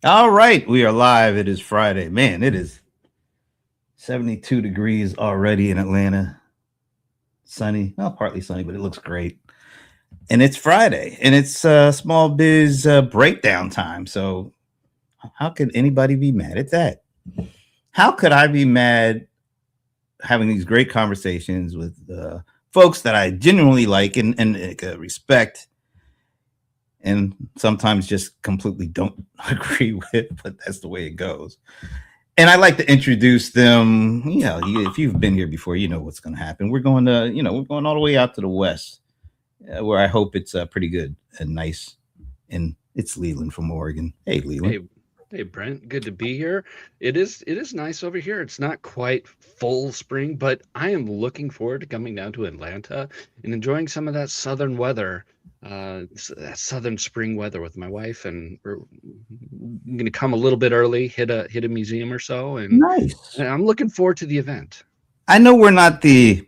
All right, we are live. It is Friday. Man, it is 72 degrees already in Atlanta. Sunny, well, partly sunny, but it looks great. And it's Friday, and it's small biz breakdown time. So, how could anybody be mad at that? How could I be mad having these great conversations with folks that I genuinely like and respect, and sometimes just completely don't agree with, but that's the way it goes. And I like to introduce them. If you've been here before, you know what's going to happen. We're going all the way out to the west, where I hope it's pretty good and nice. And it's Leland from Oregon. Hey, Leland. Hey, hey, Brent. Good to be here. It is nice over here. It's not quite full spring, but I am looking forward to coming down to Atlanta and enjoying some of that southern weather, that southern spring weather with my wife. And we're going to come a little bit early, hit a museum or so, Nice. and I'm looking forward to the event. I know we're not the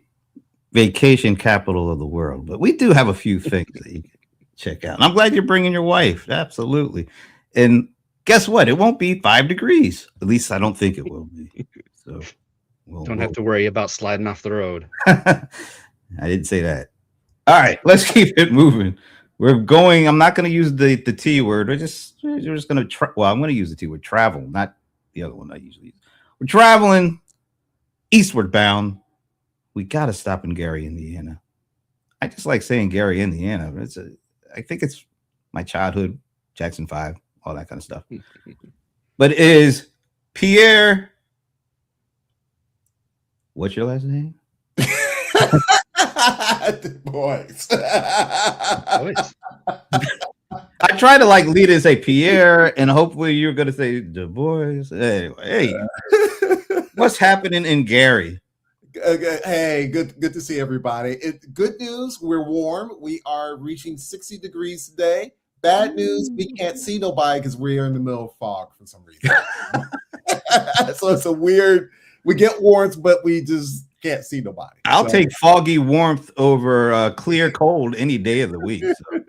vacation capital of the world, but we do have a few things that you can check out. And I'm glad you're bringing your wife. Absolutely. And guess what? It won't be 5 degrees. At least I don't think it will be. So Don't have to worry about sliding off the road. I didn't say that. All right, let's keep it moving. We're going. I'm not going to use the T word. We're just going to well, I'm going to use the T word, travel, not the other one I usually use. We're traveling eastward bound. We got to stop in Gary, Indiana. I just like saying Gary, Indiana. I think it's my childhood, Jackson 5, all that kind of stuff. But it is Pierre. What's your last name? Boys. Boys. I try to lead and say Pierre, and hopefully you're going to say Du Bois. Anyway, hey, what's happening in Gary? Hey, good to see everybody. Good news, we're warm. We are reaching 60 degrees today. Bad news, we can't see nobody because we're in the middle of fog for some reason. So it's a weird, we get warmth, but we just can't see nobody. I'll take foggy warmth over clear cold any day of the week. So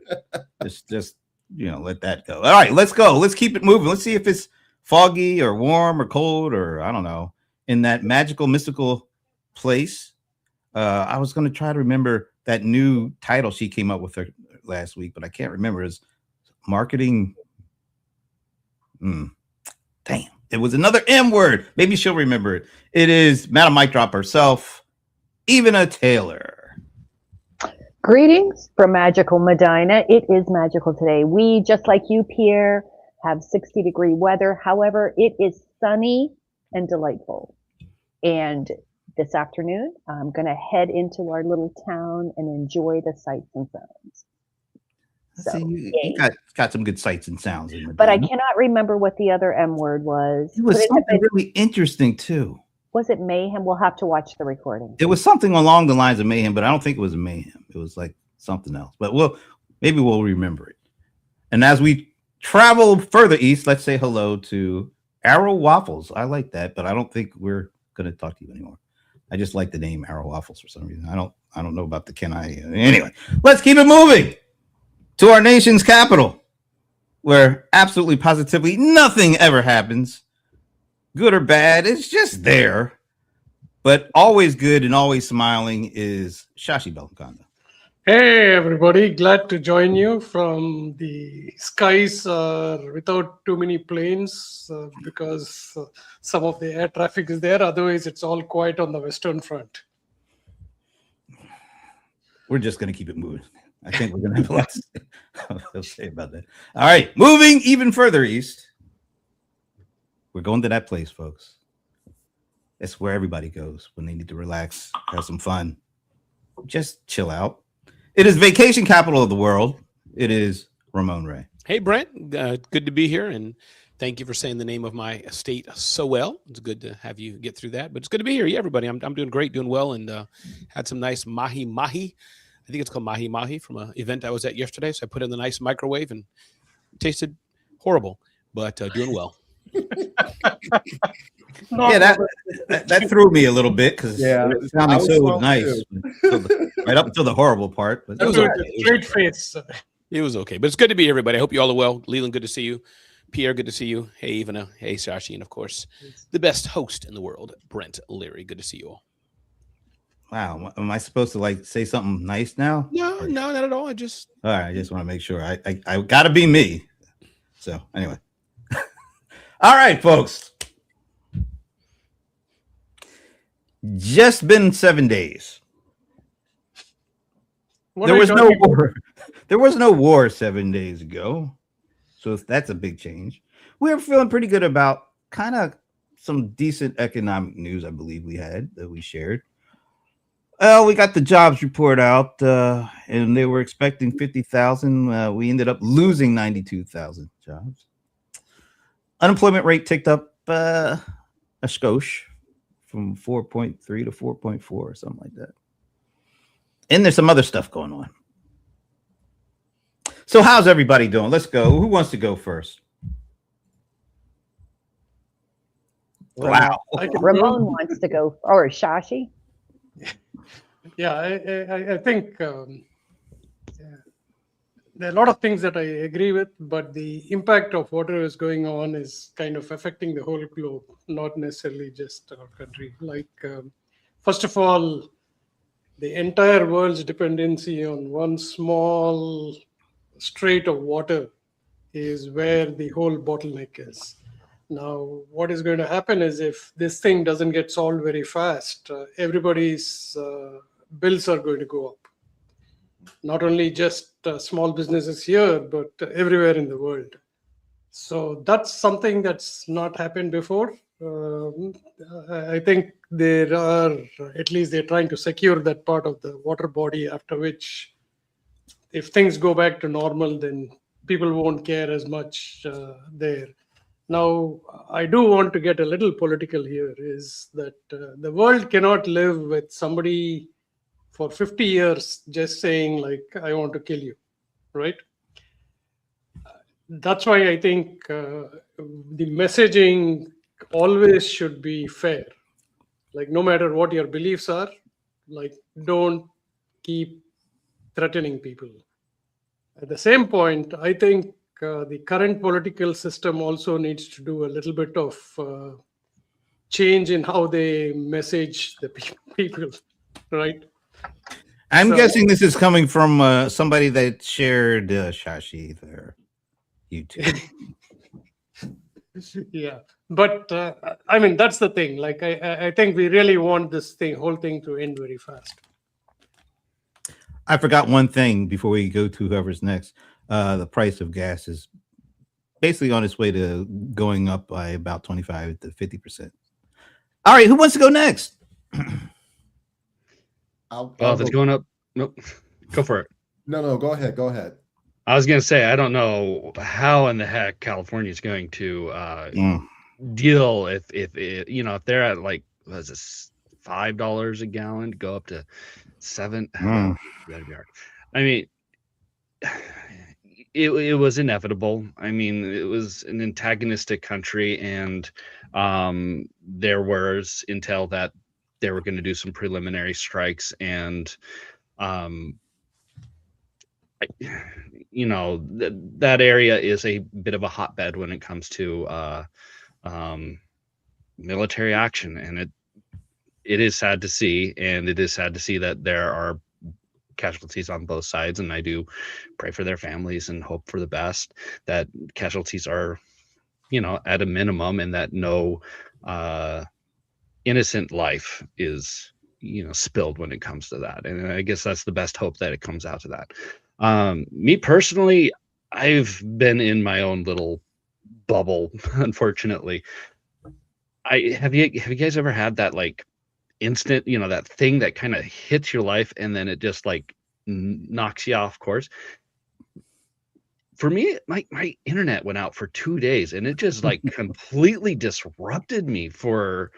just let that go. All right, let's go. Let's keep it moving. Let's see if it's foggy or warm or cold or I don't know in that magical, mystical place. I was going to try to remember that new title she came up with her last week, but I can't remember. Is marketing? Damn. It was another M word. Maybe she'll remember it. It is Madam Mic Drop herself, Evana Taylor. Greetings from magical Medina. It is magical today. We, just like you, Pierre, have 60-degree weather. However, it is sunny and delightful. And this afternoon, I'm going to head into our little town and enjoy the sights and sounds. So, you got some good sights and sounds in there. But I cannot remember what the other M word was. It was something really interesting, too. Was it mayhem? We'll have to watch the recording. It was something along the lines of mayhem, but I don't think it was mayhem. It was like something else. But maybe we'll remember it. And as we travel further east, let's say hello to Arrow Waffles. I like that, but I don't think we're going to talk to you anymore. I just like the name Arrow Waffles for some reason. I don't know about the can I. Anyway, let's keep it moving to our nation's capital, where absolutely positively nothing ever happens, good or bad. It's just there, but always good and always smiling is Shashi Belkanda. Hey everybody, glad to join you from the skies without too many planes because some of the air traffic is there. Otherwise, it's all quiet on the Western Front. We're just going to keep it moving. I think we're going to have a lot to say about that. All right, moving even further east. We're going to that place, folks. That's where everybody goes when they need to relax, have some fun, just chill out. It is vacation capital of the world. It is Ramon Ray. Hey, Brent. Good to be here, and thank you for saying the name of my estate so well. It's good to have you get through that, but it's good to be here. Yeah, everybody. I'm doing great, doing well, and had some nice mahi-mahi. I think it's called mahi-mahi from an event I was at yesterday, so I put it in the nice microwave, and it tasted horrible, but doing well. Yeah, that threw me a little bit because it sounded so nice right up until the horrible part. But It was okay. Straight face. It was okay, but it's good to be here, everybody. I hope you all are well. Leland, good to see you. Pierre, good to see you. Hey, Ivana. Hey, Sashi. And of course, the best host in the world, Brent Leary. Good to see you all. Wow. Am I supposed to like say something nice now? No, not at all. I just All right. I just want to make sure. I got to be me. So anyway. All right, folks. Just been 7 days. What There are you was no talking about? war. There was no war 7 days ago. So that's a big change. We're feeling pretty good about kind of some decent economic news, I believe we had that we shared. Well, we got the jobs report out, and they were expecting 50,000. We ended up losing 92,000 jobs. Unemployment rate ticked up a skosh from 4.3 to 4.4 or something like that. And there's some other stuff going on. So how's everybody doing? Let's go. Who wants to go first? Wow. Ramon wants to go, or Shashi. Yeah, I think there are a lot of things that I agree with, but the impact of whatever is going on is kind of affecting the whole globe, not necessarily just our country. Like, first of all, the entire world's dependency on one small strait of water is where the whole bottleneck is. Now, what is going to happen is if this thing doesn't get solved very fast, everybody's bills are going to go up. Not only just small businesses here, but everywhere in the world. So that's something that's not happened before. I think there are, at least they're trying to secure that part of the water body, after which, if things go back to normal, then people won't care as much there. Now, I do want to get a little political here, is that the world cannot live with somebody for 50 years just saying, like, I want to kill you, right? That's why I think the messaging always should be fair. Like, no matter what your beliefs are, like, don't keep threatening people. At the same point, I think the current political system also needs to do a little bit of change in how they message the people, right? I'm guessing this is coming from somebody that shared Shashi, their YouTube. Yeah, but I mean, that's the thing. Like, I think we really want this whole thing to end very fast. I forgot one thing before we go to whoever's next. The price of gas is basically on its way to going up by about 25 to 50%. All right, who wants to go next? If it's going up, nope. Go for it. No, go ahead. I was going to say, I don't know how in the heck California is going to deal if they're at like, what is this, $5 a gallon to go up to $7. That'd be hard. I mean, it was inevitable. I mean, it was an antagonistic country, and there was intel that they were going to do some preliminary strikes, and that area is a bit of a hotbed when it comes to military action, and it is sad to see, and it is sad to see that there are casualties on both sides, and I do pray for their families and hope for the best, that casualties are, at a minimum, and that no innocent life is, spilled when it comes to that. And I guess that's the best hope, that it comes out to that. Me personally, I've been in my own little bubble, unfortunately. Have you guys ever had that, like, instant, that thing that kind of hits your life and then it just like knocks you off course? For me, my internet went out for 2 days, and it just like completely disrupted me for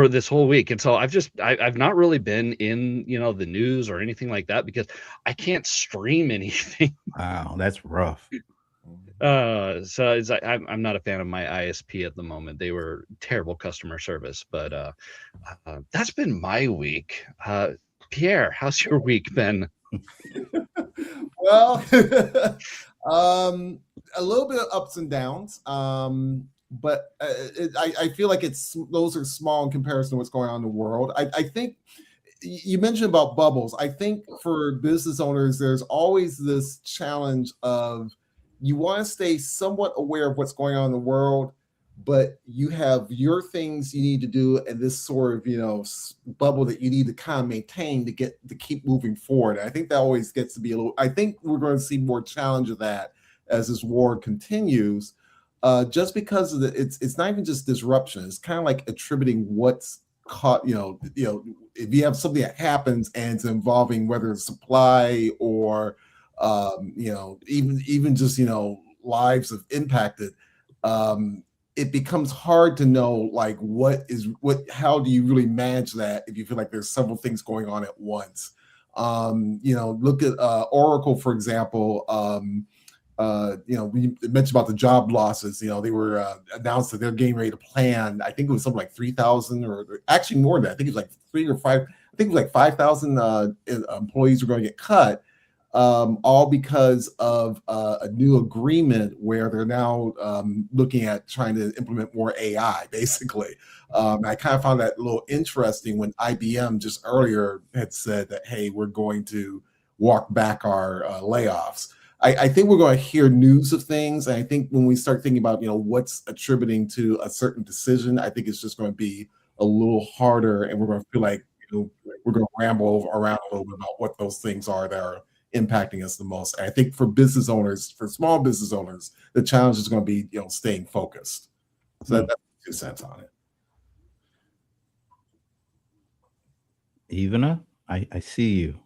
this whole week. And so I've not really been in, the news or anything like that, because I can't stream anything. Wow, that's rough. So it's like, I'm not a fan of my ISP at the moment. They were terrible customer service, but that's been my week. Pierre, how's your week been? Well, a little bit of ups and downs. But I feel like those are small in comparison to what's going on in the world. I think you mentioned about bubbles. I think for business owners, there's always this challenge of you want to stay somewhat aware of what's going on in the world, but you have your things you need to do and this sort of, bubble that you need to kind of maintain to keep moving forward. And I think that always gets to be I think we're going to see more challenge of that as this war continues, just because of it's not even just disruption. It's kind of like attributing what's caught, if you have something that happens and it's involving whether it's supply or, even just, lives of impacted, it becomes hard to know like how do you really manage that if you feel like there's several things going on at once. Look at Oracle, for example. We mentioned about the job losses. They were announced that they're getting ready to plan. I think it was something like 3,000, or actually more than that. I think it was like 3 or 5. I think it was like 5,000 employees were going to get cut, all because of a new agreement where they're now looking at trying to implement more AI, basically. I kind of found that a little interesting when IBM just earlier had said that, hey, we're going to walk back our layoffs. I think we're going to hear news of things. And I think when we start thinking about, what's attributing to a certain decision, I think it's just going to be a little harder. And we're going to feel like, we're going to ramble around a little bit about what those things are that are impacting us the most. And I think for business owners, for small business owners, the challenge is going to be, staying focused. So that's 2 cents on it. Ivana, I see you.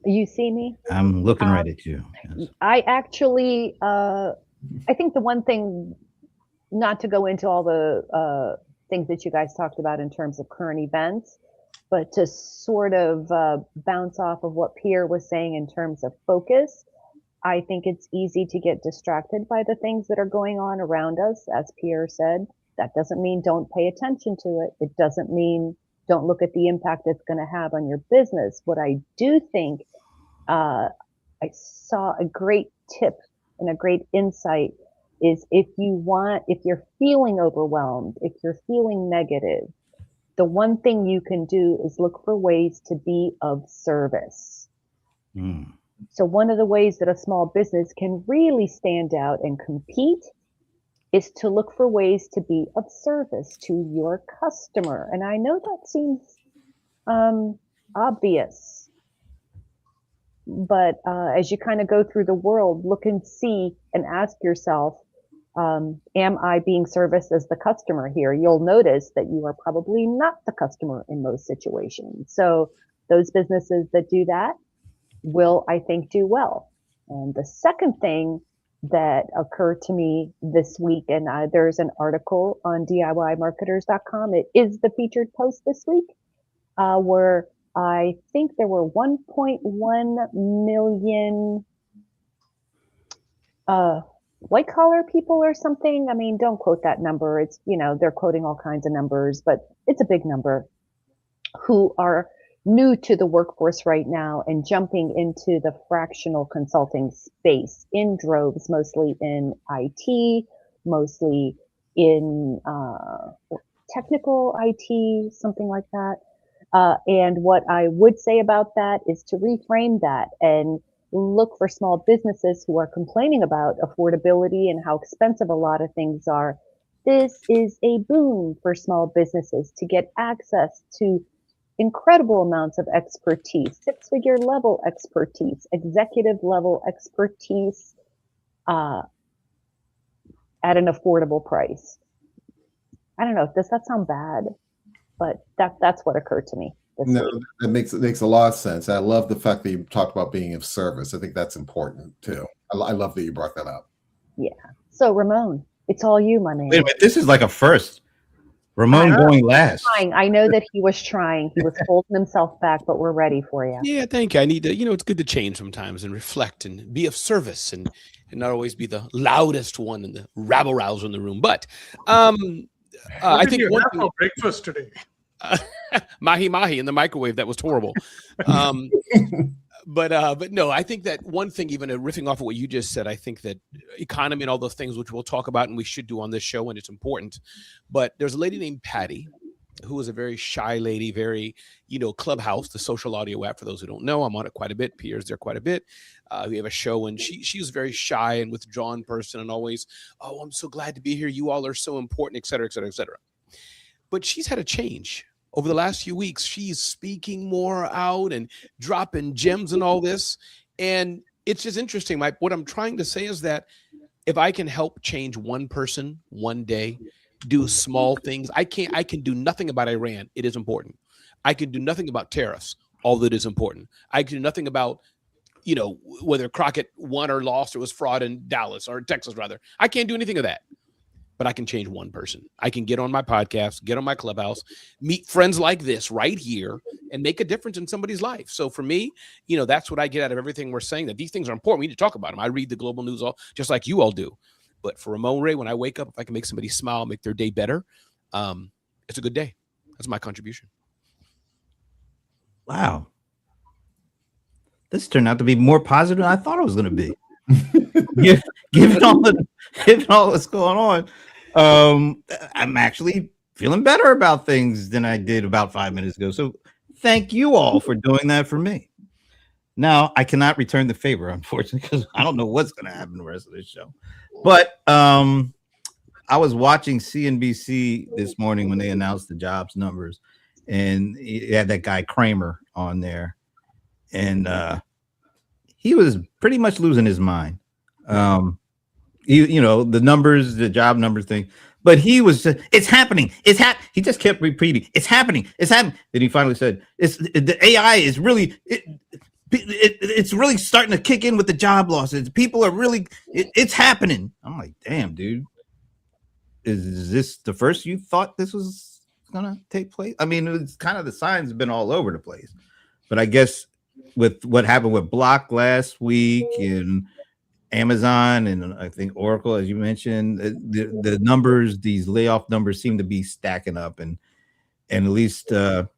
You see me? I'm looking right at you. Yes. I actually, I think the one thing, not to go into all the things that you guys talked about in terms of current events, but to sort of bounce off of what Pierre was saying in terms of focus, I think it's easy to get distracted by the things that are going on around us. As Pierre said, that doesn't mean don't pay attention to it. It doesn't mean don't look at the impact it's going to have on your business. What I do think, I saw a great tip and a great insight is if you're feeling overwhelmed, if you're feeling negative, the one thing you can do is look for ways to be of service. So one of the ways that a small business can really stand out and compete is to look for ways to be of service to your customer. And I know that seems obvious, but as you kind of go through the world, look and see and ask yourself, am I being serviced as the customer here? You'll notice that you are probably not the customer in most situations. So those businesses that do that will, I think, do well. And the second thing that occurred to me this week, and there's an article on DIYmarketers.com. It is the featured post this week, where I think there were 1.1 million white collar people or something. I mean, don't quote that number. It's, they're quoting all kinds of numbers, but it's a big number, who are new to the workforce right now and jumping into the fractional consulting space in droves, mostly in IT, mostly in technical IT, something like that. And what I would say about that is to reframe that and look for small businesses who are complaining about affordability and how expensive a lot of things are. This is a boon for small businesses to get access to incredible amounts of expertise, 6-figure level expertise, executive level expertise, at an affordable price. I don't know. Does that sound bad? But that's what occurred to me. No, that makes a lot of sense. I love the fact that you talked about being of service. I think that's important too. I love that you brought that up. Yeah. So Ramon, it's all you, my man. Wait a minute, this is like a first. Ramon going last. I know that he was trying. He was holding himself back, but we're ready for you. Yeah, thank you. I need to, it's good to change sometimes and reflect and be of service and not always be the loudest one and the rabble rouser in the room. But I think what did you have for breakfast today? Mahi in the microwave. That was horrible. But no, I think that one thing, even riffing off of what you just said, I think that economy and all those things, which we'll talk about and we should do on this show, and it's important. But there's a lady named Patty, who is a very shy lady, very, Clubhouse, the social audio app. For those who don't know, I'm on it quite a bit. Pierre's there quite a bit. We have a show, and she was very shy and withdrawn person, and always, oh, I'm so glad to be here. You all are so important, et cetera, et cetera, et cetera. But she's had a change. Over the last few weeks, she's speaking more out and dropping gems and all this. And it's just interesting. What I'm trying to say is that if I can help change one person one day, do small things, I can do nothing about Iran. It is important. I can do nothing about tariffs, although it is important. I can do nothing about, whether Crockett won or lost or was fraud in Dallas or Texas, rather. I can't do anything of that. But I can change one person. I can get on my podcast, get on my Clubhouse, meet friends like this right here, and make a difference in somebody's life. So for me, that's what I get out of everything we're saying, that these things are important. We need to talk about them. I read the global news just like you all do. But for Ramon Ray, when I wake up, if I can make somebody smile, make their day better, it's a good day. That's my contribution. Wow. This turned out to be more positive than I thought it was going to be. Given all that's going on, I'm actually feeling better about things than I did about 5 minutes ago. So thank you all for doing that for me. Now I cannot return the favor, unfortunately, because I don't know what's going to happen the rest of this show. But I was watching CNBC this morning when they announced the jobs numbers, and he had that guy Kramer on there, and he was pretty much losing his mind. The numbers, the job numbers thing, but he was just, it's happening. He just kept repeating, it's happening. Then he finally said, the AI is really, it's really starting to kick in with the job losses. People are really, it's happening. I'm like, damn, dude, is this the first you thought this was gonna take place? I mean, it's kind of, the signs have been all over the place, but I guess with what happened with Block last week and Amazon and I think Oracle, as you mentioned, the numbers, these layoff numbers seem to be stacking up, and at least the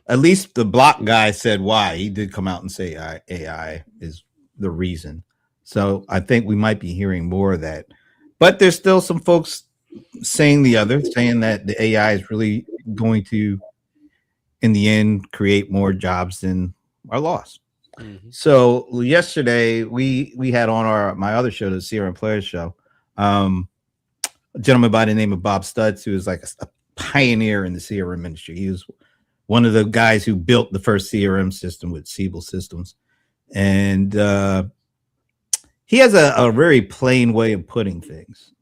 Block guy said why. He did come out and say AI is the reason. So I think we might be hearing more of that, but there's still some folks saying that the AI is really going to, in the end, create more jobs than are lost. Mm-hmm. So yesterday we had on my other show, the CRM Players Show, a gentleman by the name of Bob Stutz, who is like a pioneer in the CRM industry. He was one of the guys who built the first CRM system with Siebel Systems, and he has a very plain way of putting things.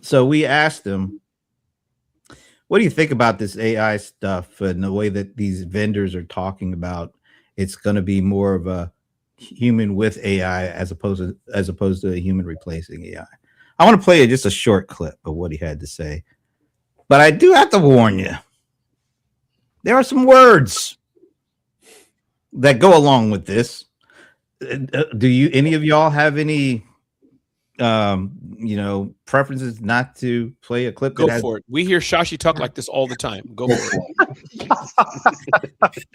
So we asked him, what do you think about this AI stuff and the way that these vendors are talking about it's going to be more of a human with AI as opposed to a human replacing AI? I want to play just a short clip of what he had to say, but I do have to warn you, there are some words that go along with this. Do any of y'all have any preferences not to play a clip? Go for it. We hear Shashi talk like this all the time. Go for it.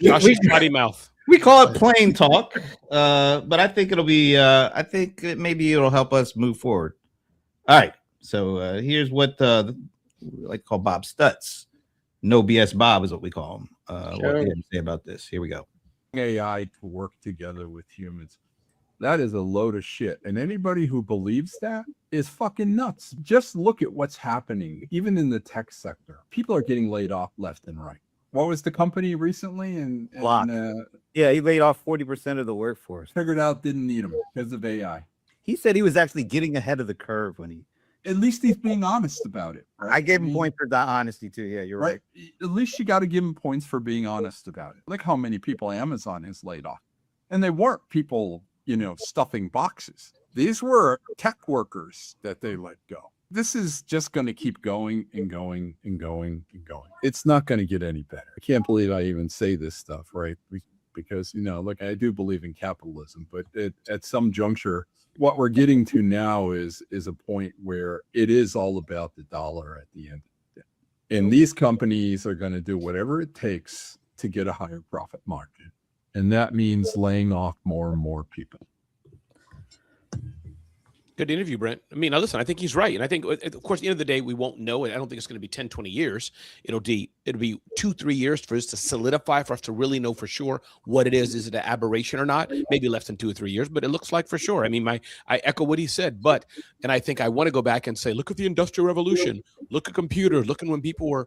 Shashi's potty mouth. We call it plain talk, but I think it'll be. I think maybe it'll help us move forward. All right. So here's what we like to call Bob Stutz. No BS Bob is what we call him. What he had to say about this. Here we go. AI to work together with humans. That is a load of shit. And anybody who believes that is fucking nuts. Just look at what's happening, even in the tech sector. People are getting laid off left and right. What was the company recently? Block. Yeah, he laid off 40% of the workforce. Figured out didn't need them because of AI. He said he was actually getting ahead of the curve when he. At least he's being honest about it. Right? I gave him points for that honesty too. Yeah, you're right. At least you got to give him points for being honest about it. Look how many people Amazon has laid off. And they weren't people, stuffing boxes. These were tech workers that they let go. This is just going to keep going and going and going and going. It's not going to get any better. I can't believe I even say this stuff, right? Because, look, I do believe in capitalism, but at some juncture, what we're getting to now is a point where it is all about the dollar at the end of the day. And these companies are going to do whatever it takes to get a higher profit margin. And that means laying off more and more people. Good interview, Brent. I mean, now listen, I think he's right. And I think, of course, at the end of the day, we won't know it. I don't think it's going to be 10, 20 years. It'll be 2-3 years for us to solidify, for us to really know for sure what it is. Is it an aberration or not? Maybe less than 2 or 3 years, but it looks like for sure. I mean, I echo what he said, and I think I want to go back and say, look at the Industrial Revolution, look at computers, look at when people were,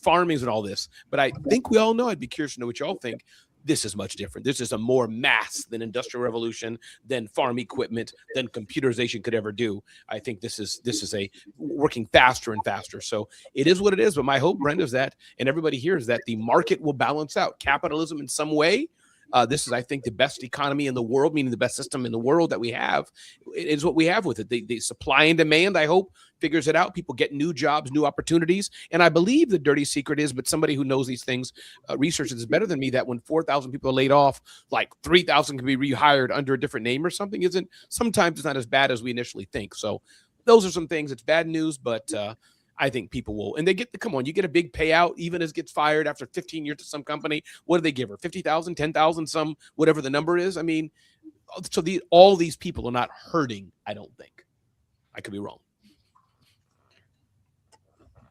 farming and all this. But I think we all know, I'd be curious to know what y'all think. This is much different. This is a more mass than Industrial Revolution, than farm equipment, than computerization could ever do. I think this is a working faster and faster. So it is what it is. But my hope, Brenda, is that, and everybody here, is that the market will balance out capitalism in some way. This is, I think, the best economy in the world, meaning the best system in the world that we have. It is what we have with it. The supply and demand, I hope, figures it out. People get new jobs, new opportunities. And I believe the dirty secret is, but somebody who knows these things, researches is better than me, that when 4,000 people are laid off, like 3,000 can be rehired under a different name or something. Sometimes it's not as bad as we initially think. So those are some things. It's bad news, but I think people will, and come on, you get a big payout, even as gets fired after 15 years to some company. What do they give her? 50,000, 10,000, some, whatever the number is. I mean, so all these people are not hurting, I don't think. I could be wrong.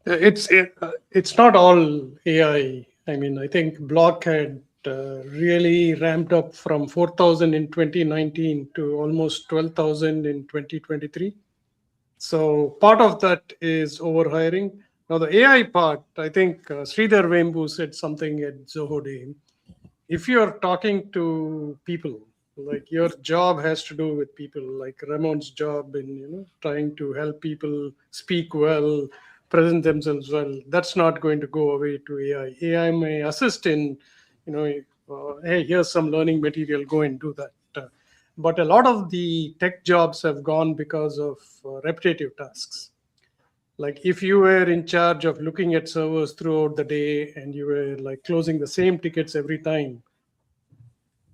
It's not all AI. I mean, I think Block had really ramped up from 4,000 in 2019 to almost 12,000 in 2023. So part of that is overhiring. Now the AI part, I think Sridhar Vembu said something at Zoho Day. If you're talking to people, like your job has to do with people, like Ramon's job in trying to help people speak well, present themselves well, that's not going to go away to AI. AI may assist in, hey, here's some learning material, go and do that. But a lot of the tech jobs have gone because of repetitive tasks. Like if you were in charge of looking at servers throughout the day and you were like closing the same tickets every time,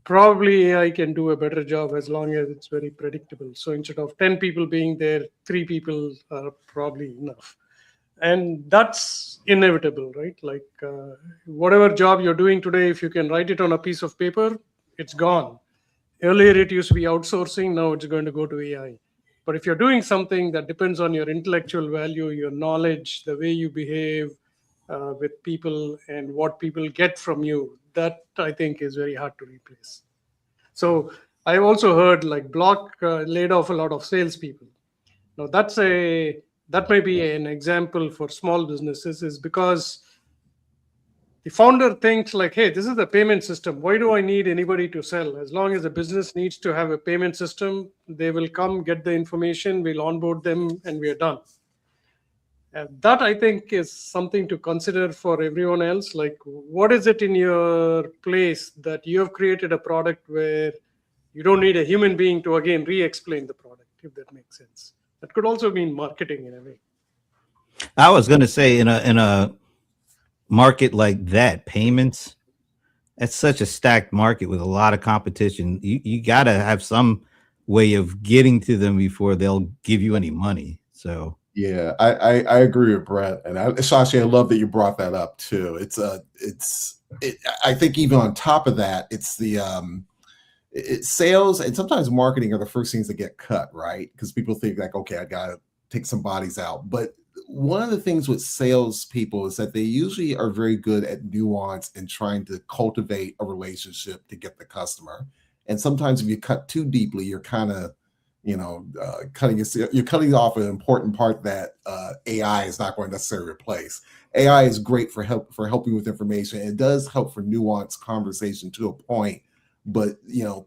probably AI can do a better job as long as it's very predictable. So instead of 10 people being there, 3 people are probably enough. And that's inevitable, right? Like whatever job you're doing today, if you can write it on a piece of paper, it's gone. Earlier, it used to be outsourcing. Now it's going to go to AI. But if you're doing something that depends on your intellectual value, your knowledge, the way you behave with people and what people get from you, that I think is very hard to replace. So I've also heard like Block laid off a lot of salespeople. Now that may be an example for small businesses, is because the founder thinks like, hey, this is the payment system. Why do I need anybody to sell? As long as the business needs to have a payment system, they will come, get the information, we'll onboard them, and we are done. And that, I think, is something to consider for everyone else. Like, what is it in your place that you have created a product where you don't need a human being to, again, re-explain the product, if that makes sense. That could also mean marketing in a way. I was going to say in a market like that, payments, that's such a stacked market with a lot of competition. You got to have some way of getting to them before they'll give you any money. So yeah, I agree with Brett, and Shashi, I love that you brought that up too. I think even on top of that, it's the sales and sometimes marketing are the first things that get cut, right? Because people think like, okay, I got to take some bodies out, but one of the things with salespeople is that they usually are very good at nuance and trying to cultivate a relationship to get the customer. And sometimes if you cut too deeply, you're kind of, cutting off an important part that AI is not going to necessarily replace. AI is great for helping with information. It does help for nuanced conversation to a point, but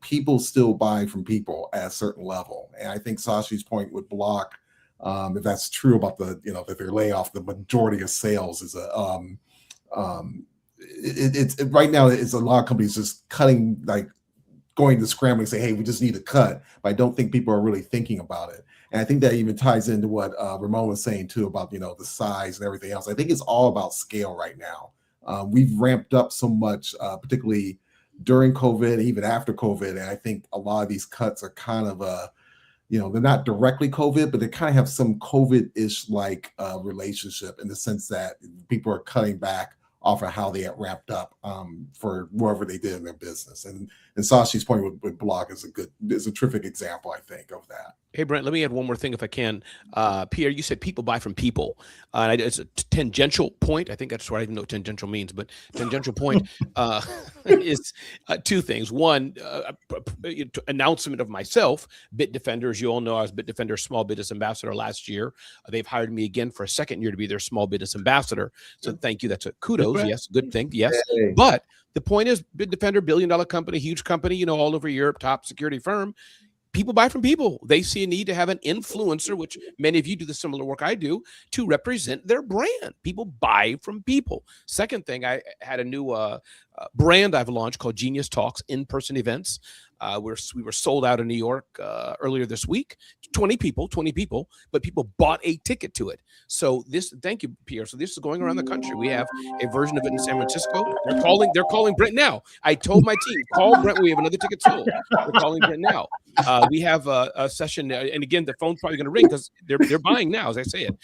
people still buy from people at a certain level. And I think Sashi's point with Block, if that's true about that they're laying off the majority of sales, is it's right now it's a lot of companies just cutting, like going to scrambling, say, hey, we just need to cut. But I don't think people are really thinking about it. And I think that even ties into what Ramon was saying too about the size and everything else. I think it's all about scale right now. We've ramped up so much, particularly during COVID, even after COVID, and I think a lot of these cuts are kind of they're not directly COVID, but they kind of have some COVID-ish like relationship in the sense that people are cutting back off of how they had wrapped up for wherever they did in their business. And Sashi's point with Block is a terrific example, I think, of that. Hey, Brent, let me add one more thing if I can. Pierre, you said people buy from people. It's a tangential point. I think that's what I even know what tangential means, but tangential point is two things. One, announcement of myself, Bitdefender. As you all know, I was Bitdefender's small business ambassador last year. They've hired me again for a second year to be their small business ambassador. So thank you. That's a kudos. Yes, good thing. Yes. Hey. But the point is, Bitdefender, $1 billion company, huge company, all over Europe, top security firm. People buy from people. They see a need to have an influencer, which many of you do the similar work I do, to represent their brand. People buy from people. Second thing, I had a new brand I've launched called Genius Talks, in-person events. We were sold out in New York earlier this week. 20 people, but people bought a ticket to it. So thank you, Pierre. So this is going around the country. We have a version of it in San Francisco. They're calling Brent now. I told my team, call Brent. We have another ticket sold. They're calling Brent now. We have a session, and again, the phone's probably going to ring because they're buying now, as I say it.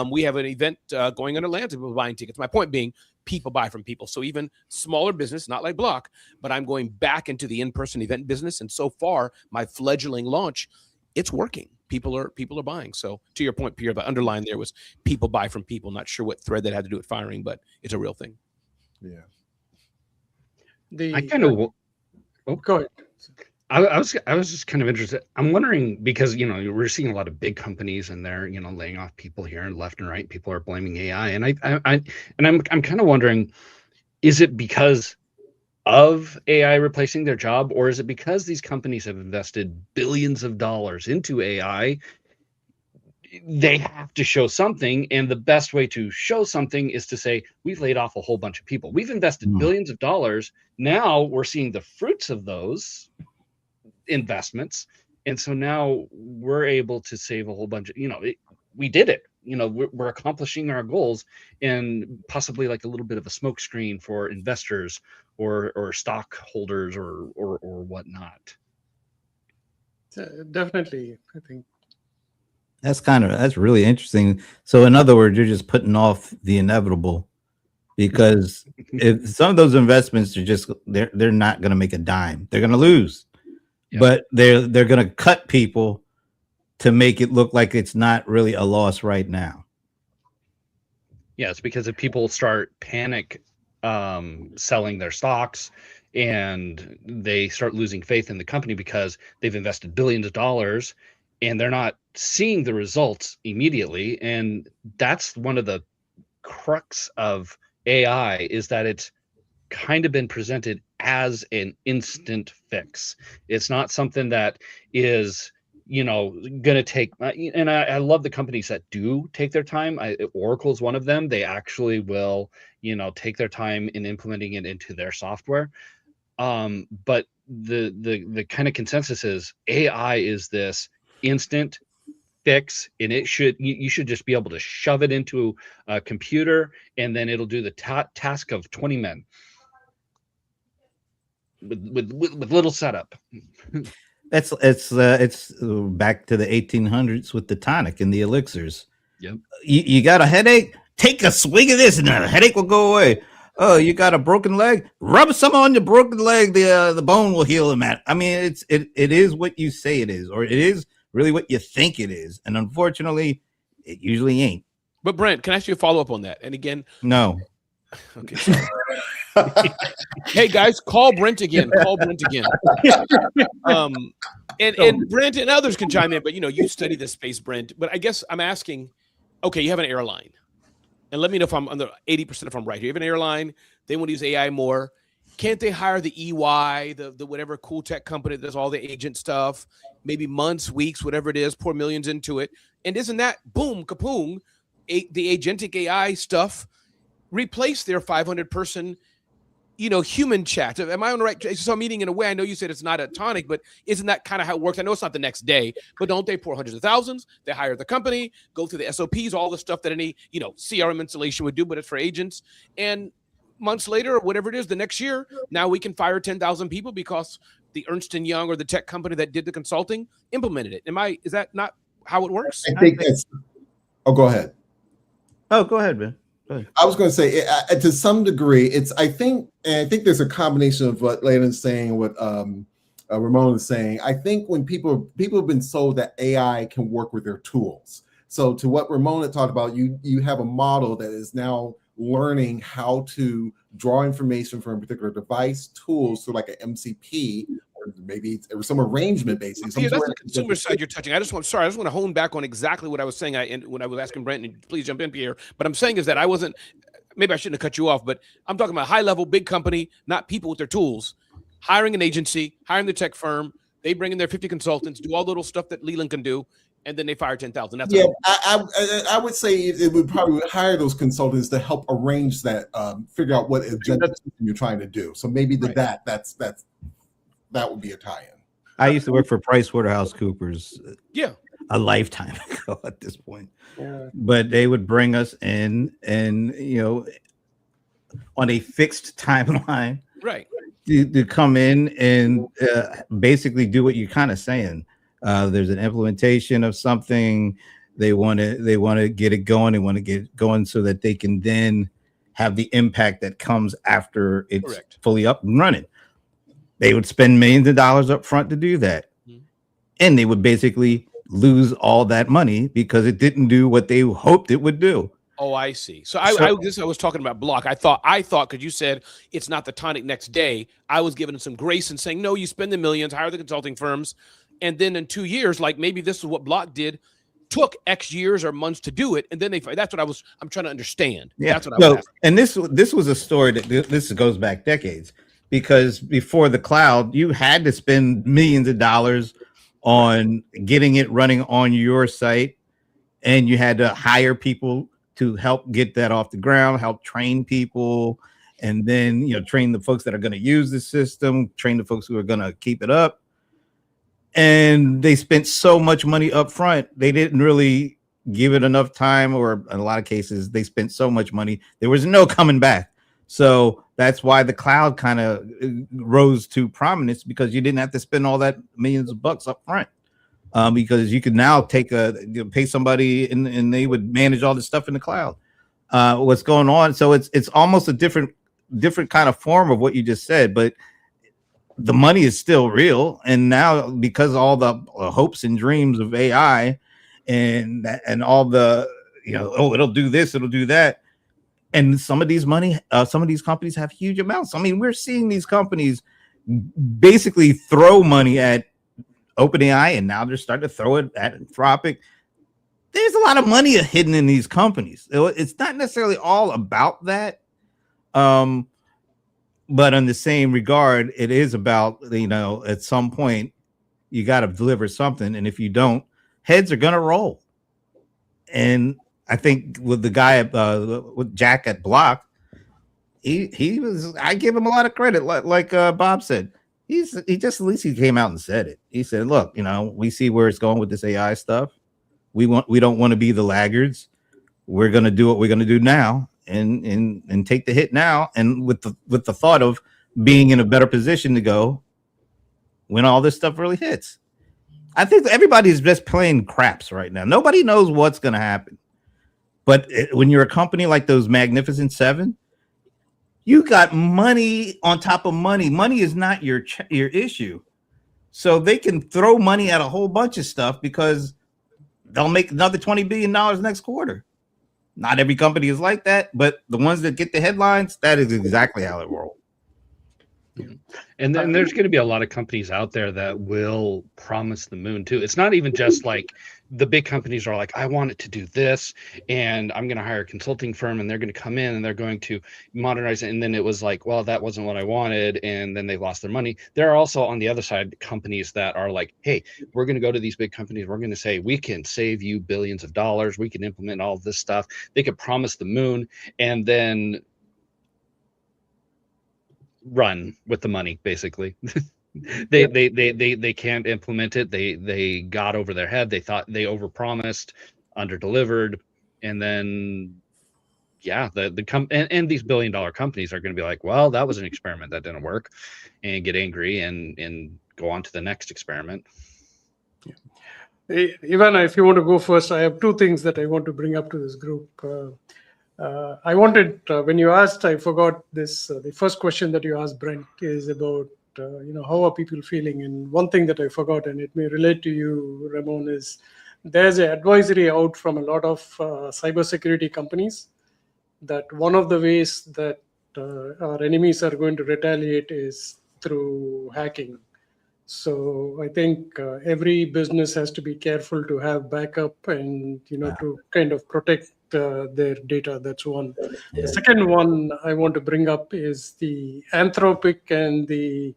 We have an event going in Atlanta. People buying tickets. My point being, people buy from people. So even smaller business, not like Block, but I'm going back into the in-person event business. And so far, my fledgling launch, it's working. People are buying. So to your point, Pierre, the underline there was people buy from people. Not sure what thread that had to do with firing, but it's a real thing. Yeah. I kind of Go ahead. I was just kind of interested. I'm wondering because we're seeing a lot of big companies and they're laying off people here and left and right. People are blaming AI, and I'm kind of wondering, is it because of AI replacing their job, or is it because these companies have invested billions of dollars into AI? They have to show something, and the best way to show something is to say we've laid off a whole bunch of people. We've invested billions of dollars. Now we're seeing the fruits of those investments, and so now we're able to save a whole bunch of we did it. We're accomplishing our goals, and possibly like a little bit of a smokescreen for investors or stockholders or whatnot. Definitely, I think that's really interesting. So in other words, you're just putting off the inevitable, because if some of those investments are just they're not going to make a dime. They're going to lose. Yeah. But they're going to cut people to make it look like it's not really a loss right now. Yes, because if people start panic selling their stocks and they start losing faith in the company because they've invested billions of dollars and they're not seeing the results immediately. And that's one of the crux of AI, is that it's kind of been presented as an instant fix. It's not something that is going to take, and I love the companies that do take their time. Oracle is one of them. They actually will take their time in implementing it into their software. But the kind of consensus is AI is this instant fix, and you should just be able to shove it into a computer and then it'll do the task of 20 men with little setup. It's back to the 1800s with the tonic and the elixirs. Yep. You got a headache? Take a swig of this and the headache will go away. Oh, you got a broken leg? Rub some on your broken leg. The bone will heal in that. I mean, it is what you say it is, or it is really what you think it is. And unfortunately, it usually ain't. But Brent, can I ask you a follow-up on that? And again, no. Okay. Hey guys, call Brent again. And Brent and others can chime in, but you study this space, Brent. But I guess I'm asking, okay, you have an airline, and let me know if I'm under 80% if I'm right here. You have an airline, they want to use AI more. Can't they hire the EY, the whatever cool tech company that does all the agent stuff, maybe months, weeks, whatever it is, pour millions into it? And isn't that boom, kapoom, the agentic AI stuff replace their 500-person human chat? Am I on the right? So I'm meeting in a way. I know you said it's not a tonic, but isn't that kind of how it works? I know it's not the next day, but don't they pour hundreds of thousands? They hire the company, go through the SOPs, all the stuff that any CRM installation would do, but it's for agents. And months later, or whatever it is, the next year, now we can fire 10,000 people because the Ernst & Young or the tech company that did the consulting implemented it. Is that not how it works? I think that's. Oh, go ahead. Oh, go ahead, man. I was going to say, to some degree, I think there's a combination of what Layden's saying, what Ramon is saying. I think when people have been sold that AI can work with their tools. So to what Ramon had talked about, you have a model that is now learning how to draw information from a particular device, tools through like an MCP, or maybe some arrangement basically. Yeah, that's the consumer side you're touching. I just want to hone back on exactly what I was saying. When I was asking Brent, and please jump in, Pierre. But I'm saying is that maybe I shouldn't have cut you off, but I'm talking about high level, big company, not people with their tools, hiring an agency, hiring the tech firm. They bring in their 50 consultants, do all the little stuff that Leland can do, and then they fire 10,000. That's I would say it would probably hire those consultants to help arrange that, figure out what agenda you're trying to do. So maybe that would be a tie-in. I used to work for PricewaterhouseCoopers. Yeah, a lifetime ago at this point. Yeah. But they would bring us in, and on a fixed timeline, right, to come in and basically do what you're kind of saying. There's an implementation of something. They want to get it going. They want to get it going so that they can then have the impact that comes after it's fully up and running. They would spend millions of dollars up front to do that. Mm-hmm. And they would basically lose all that money because it didn't do what they hoped it would do. Oh, I see. So I was talking about Block. I thought because you said it's not the tonic next day, I was giving them some grace and saying, no, you spend the millions, hire the consulting firms, and then in 2 years, like maybe this is what Block did, took X years or months to do it, and then that's what I'm trying to understand. Yeah. That's what I was asking. And this was a story that this goes back decades, because before the cloud, you had to spend millions of dollars on getting it running on your site, and you had to hire people to help get that off the ground, help train people, and then train the folks that are going to use the system, train the folks who are going to keep it up. And they spent so much money up front, they didn't really give it enough time, or in a lot of cases, they spent so much money, there was no coming back. So that's why the cloud kind of rose to prominence, because you didn't have to spend all that millions of bucks up front. Because you could now pay somebody and they would manage all this stuff in the cloud. What's going on? So it's almost a different kind of form of what you just said, but the money is still real. And now, because all the hopes and dreams of AI and all the it'll do this, it'll do that, and some of these companies have huge amounts. I mean, we're seeing these companies basically throw money at OpenAI, and now they're starting to throw it at Anthropic. There's a lot of money hidden in these companies. It's not necessarily all about that, but in the same regard, it is about, at some point you got to deliver something, and if you don't, heads are gonna roll. And I think with the guy with Jack at Block, he was. I give him a lot of credit, like Bob said. He just, at least he came out and said it. He said, look, we see where it's going with this AI stuff. We don't want to be the laggards. We're going to do what we're going to do now and take the hit now. And with the thought of being in a better position to go when all this stuff really hits. I think everybody's just playing craps right now. Nobody knows what's going to happen. But when you're a company like those Magnificent Seven, you got money on top of money. Money is not your issue. So they can throw money at a whole bunch of stuff because they'll make another $20 billion next quarter. Not every company is like that, but the ones that get the headlines, that is exactly how it rolls. And then there's going to be a lot of companies out there that will promise the moon too. It's not even just like the big companies are like, I want it to do this, and I'm going to hire a consulting firm, and they're going to come in and they're going to modernize it. And then it was like, well, that wasn't what I wanted, and then they lost their money. There are also, on the other side, companies that are like, hey, we're going to go to these big companies. We're going to say, we can save you billions of dollars. We can implement all of this stuff. They could promise the moon, and then run with the money, basically. They can't implement it. They got over their head. They thought they overpromised, underdelivered, and then and these billion-dollar companies are going to be like, well, that was an experiment that didn't work, and get angry and go on to the next experiment. Hey, Ivana, if you want to go first, I have two things that I want to bring up to this group. I wanted, when you asked, I forgot this. The first question that you asked, Brent, is about, how are people feeling? And one thing that I forgot, and it may relate to you, Ramon, is there's an advisory out from a lot of cybersecurity companies that one of the ways that our enemies are going to retaliate is through hacking. So I think every business has to be careful to have backup and to kind of protect their data. That's one. Yeah. The second one I want to bring up is the Anthropic and the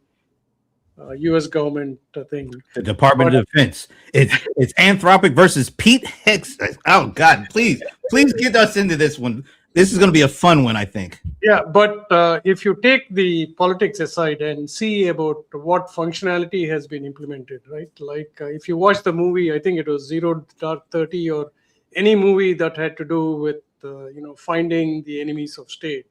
U.S. government thing. The Department of Defense. It's Anthropic versus Pete Hicks. Oh God, please get us into this one. This is going to be a fun one, I think. Yeah, but if you take the politics aside and see about what functionality has been implemented, right? Like if you watch the movie, I think it was Zero Dark 30 or any movie that had to do with finding the enemies of state.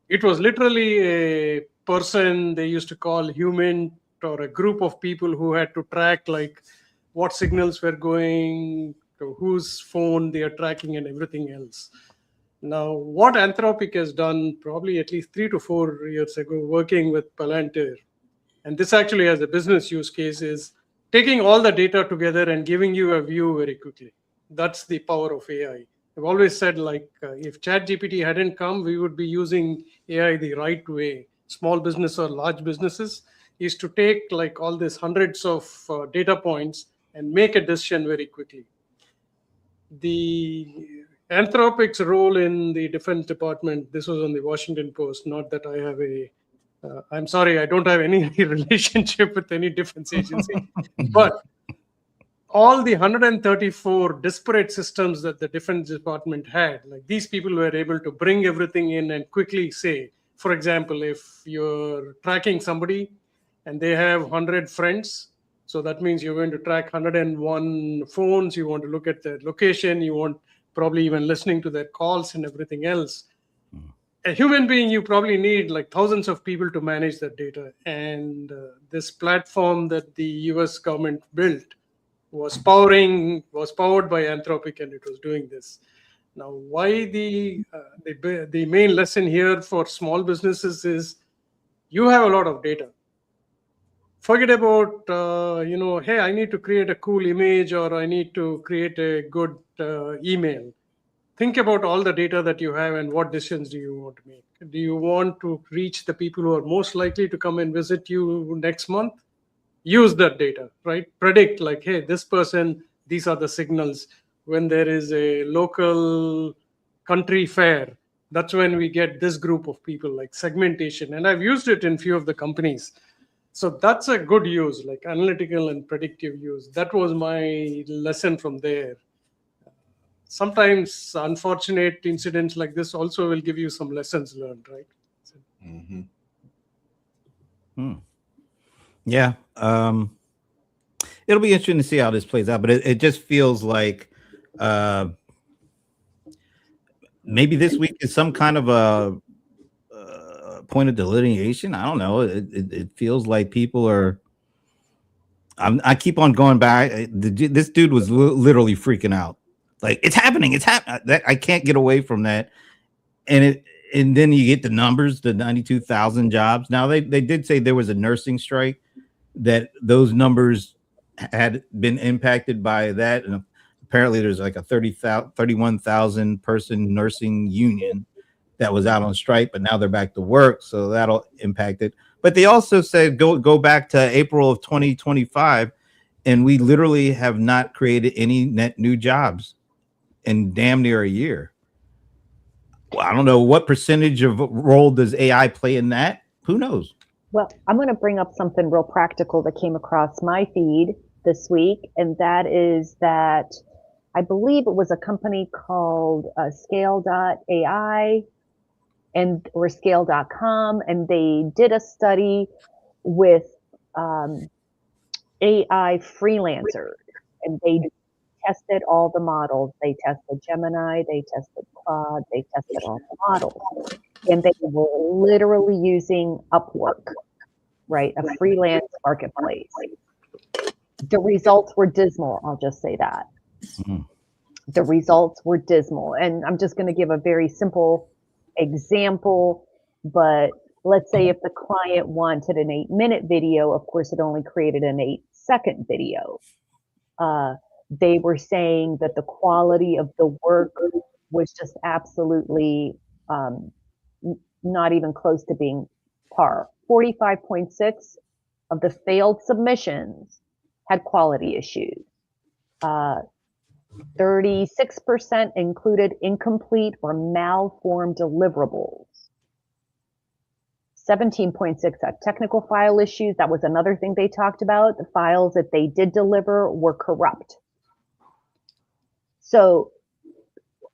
It was literally a person they used to call human, or a group of people who had to track like what signals were going to whose phone they are tracking and everything else. Now, what Anthropic has done probably at least 3 to 4 years ago, working with Palantir, and this actually has a business use case, is taking all the data together and giving you a view very quickly. That's the power of AI. I've always said, like, if ChatGPT hadn't come, we would be using AI the right way. Small business or large businesses is to take like all these hundreds of data points and make a decision very quickly. The Anthropic's role in the Defense Department, this was on the Washington Post, not that I have I'm sorry, I don't have any relationship with any defense agency, but all the 134 disparate systems that the Defense Department had, like these people were able to bring everything in and quickly say, for example, if you're tracking somebody and they have 100 friends, so that means you're going to track 101 phones, you want to look at their location, you want probably even listening to their calls and everything else. A human being, you probably need like thousands of people to manage that data. And this platform that the US government built was powered by Anthropic, and it was doing this. Now, why the main lesson here for small businesses is you have a lot of data. Forget about, hey, I need to create a cool image or I need to create a good email. Think about all the data that you have and what decisions do you want to make. Do you want to reach the people who are most likely to come and visit you next month? Use that data, right? Predict like, hey, this person, these are the signals. When there is a local country fair, that's when we get this group of people, like segmentation. And I've used it in few of the companies. So that's a good use, like analytical and predictive use. That was my lesson from there. Sometimes unfortunate incidents like this also will give you some lessons learned, right? Yeah. It'll be interesting to see how this plays out, but it just feels like maybe this week is some kind of a point of delineation. I don't know. It feels like people are. I keep on going back. This dude was literally freaking out. Like, it's happening. It's happening. I can't get away from that. And then you get the numbers, the 92,000 jobs. Now they did say there was a nursing strike, that those numbers had been impacted by that. And apparently there's like a 31,000 person nursing union that was out on strike, but now they're back to work. So that'll impact it. But they also said, go back to April of 2025. And we literally have not created any net new jobs in damn near a year. Well, I don't know what percentage of role does AI play in that. Who knows? Well, I'm going to bring up something real practical that came across my feed this week, and that is that I believe it was a company called Scale.ai or Scale.com, and they did a study with AI freelancers, and they tested all the models. They tested Gemini, they tested Claude, they tested all the models. And they were literally using Upwork, right? A freelance marketplace. The results were dismal, I'll just say that. The results were dismal. And I'm just going to give a very simple example, but let's say if the client wanted an 8-minute video, of course, it only created an 8-second video. They were saying that the quality of the work was just absolutely not even close to being par. 45.6 of the failed submissions had quality issues. 36% included incomplete or malformed deliverables. 17.6 had technical file issues. That was another thing they talked about. The files that they did deliver were corrupt. So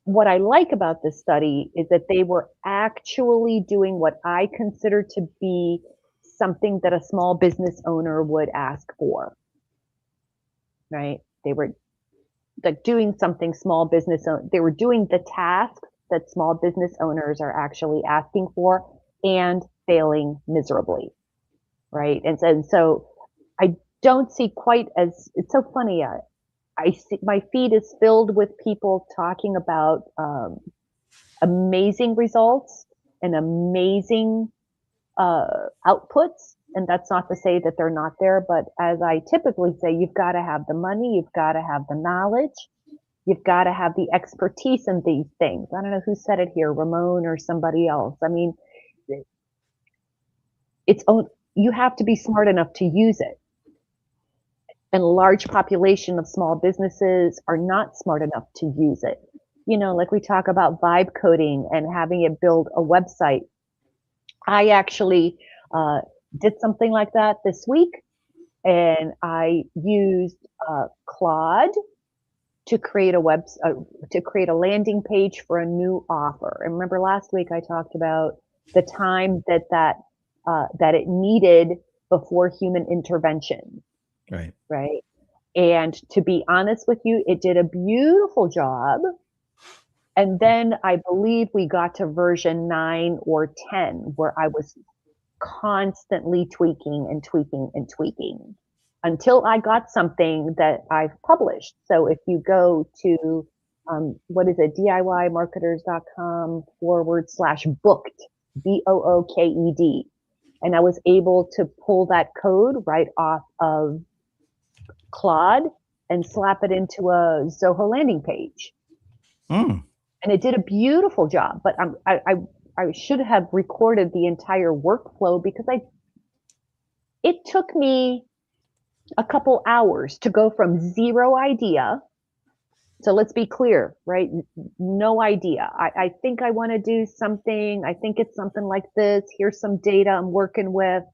what I like about this study is that they were actually doing what I consider to be something that a small business owner would ask for, right? They were like doing something small business, they were doing the tasks that small business owners are actually asking for and failing miserably, right? And so I don't see quite as, it's so funny, I see my feed is filled with people talking about amazing results and amazing outputs. And that's not to say that they're not there, but as I typically say, you've got to have the money, you've got to have the knowledge, you've got to have the expertise in these things. I don't know who said it here, Ramon or somebody else. I mean, you have to be smart enough to use it. And a large population of small businesses are not smart enough to use it. You know, like we talk about vibe coding and having it build a website. I actually did something like that this week, and I used Claude to create a landing page for a new offer. And remember last week I talked about the time that it needed before human intervention. Right. And to be honest with you, it did a beautiful job. And then I believe we got to version 9 or 10, where I was constantly tweaking and tweaking and tweaking until I got something that I've published. So if you go to, DIYmarketers.com/booked, BOOKED, and I was able to pull that code right off of Claude and slap it into a Zoho landing page. And it did a beautiful job, but I should have recorded the entire workflow because it took me a couple hours to go from zero idea. So let's be clear, right? No idea. I think I want to do something. I think it's something like this. Here's some data I'm working with.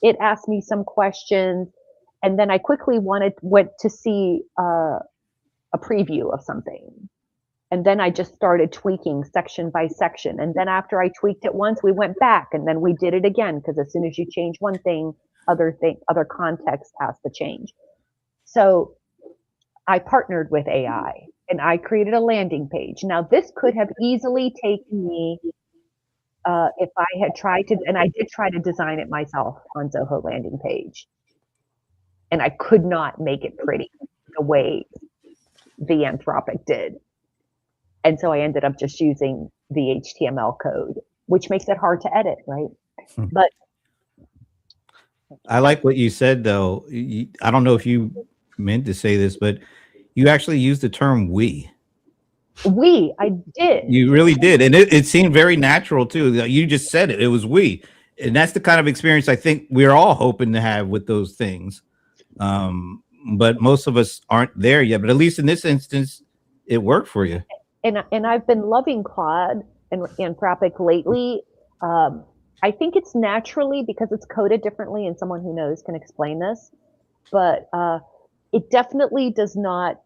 It asked me some questions. And then I quickly went to see a preview of something. And then I just started tweaking section by section. And then after I tweaked it once, we went back and then we did it again. Because as soon as you change one thing, other context has to change. So I partnered with AI and I created a landing page. Now this could have easily taken me, if I had tried to, and I did try to design it myself on Zoho landing page. And I could not make it pretty the way the Anthropic did. And so I ended up just using the HTML code, which makes it hard to edit, right? But I like what you said, though. I don't know if you meant to say this, but you actually used the term we. I did. You really did. And it seemed very natural, too. You just said it. It was we. And that's the kind of experience I think we're all hoping to have with those things. But most of us aren't there yet. But at least in this instance, it worked for you. And I've been loving Claude and Anthropic lately. I think it's naturally because it's coded differently, and someone who knows can explain this. But it definitely does not